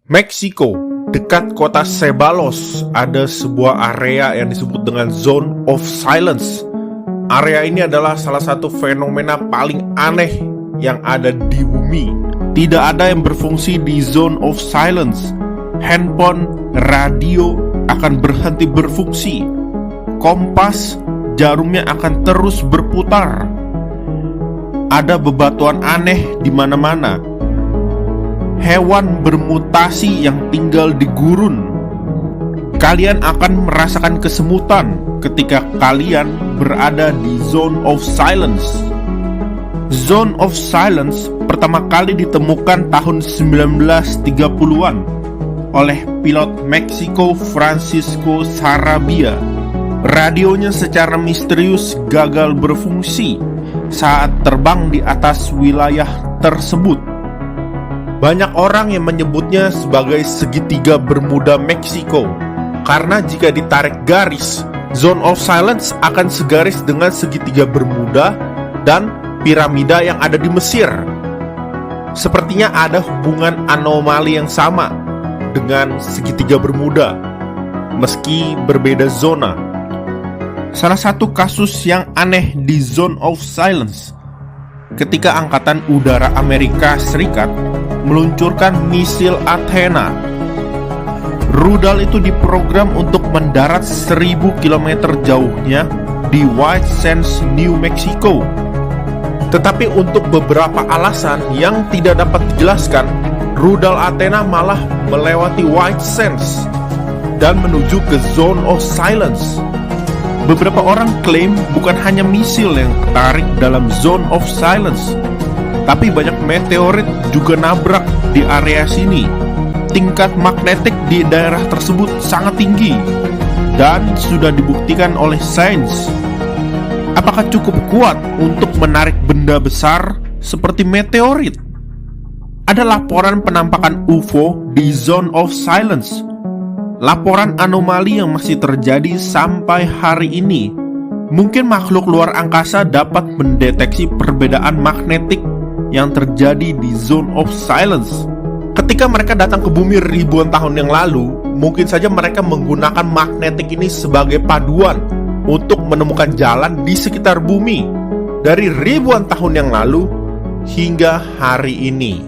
Meksiko, dekat kota Ceballos, ada sebuah area yang disebut dengan Zone of Silence. Area ini adalah salah satu fenomena paling aneh yang ada di bumi. Tidak ada yang berfungsi di Zone of Silence. Handphone, radio akan berhenti berfungsi. Kompas, jarumnya akan terus berputar. Ada bebatuan aneh di mana-mana. Hewan bermutasi yang tinggal di gurun. Kalian akan merasakan kesemutan ketika kalian berada di Zone of Silence. Zone of Silence pertama kali ditemukan tahun 1930-an oleh pilot Meksiko Francisco Sarabia. Radionya secara misterius gagal berfungsi saat terbang di atas wilayah tersebut. Banyak orang yang menyebutnya sebagai segitiga Bermuda Meksiko, karena jika ditarik garis, Zone of Silence akan segaris dengan segitiga Bermuda dan piramida yang ada di Mesir. Sepertinya ada hubungan anomali yang sama dengan segitiga Bermuda, meski berbeda zona. Salah satu kasus yang aneh di Zone of Silence, ketika Angkatan Udara Amerika Serikat meluncurkan misil Athena. Rudal itu diprogram untuk mendarat 1000 km jauhnya di White Sands, New Mexico. Tetapi untuk beberapa alasan yang tidak dapat dijelaskan, rudal Athena malah melewati White Sands dan menuju ke Zone of Silence. Beberapa orang klaim bukan hanya misil yang tertarik dalam Zone of Silence, tapi banyak meteorit juga nabrak di area sini. Tingkat magnetik di daerah tersebut sangat tinggi dan sudah dibuktikan oleh sains. Apakah cukup kuat untuk menarik benda besar seperti meteorit? Ada laporan penampakan UFO di Zone of Silence. Laporan anomali yang masih terjadi sampai hari ini. Mungkin makhluk luar angkasa dapat mendeteksi perbedaan magnetik yang terjadi di Zone of Silence. Ketika mereka datang ke bumi ribuan tahun yang lalu, mungkin saja mereka menggunakan magnetik ini sebagai paduan untuk menemukan jalan di sekitar bumi dari ribuan tahun yang lalu hingga hari ini.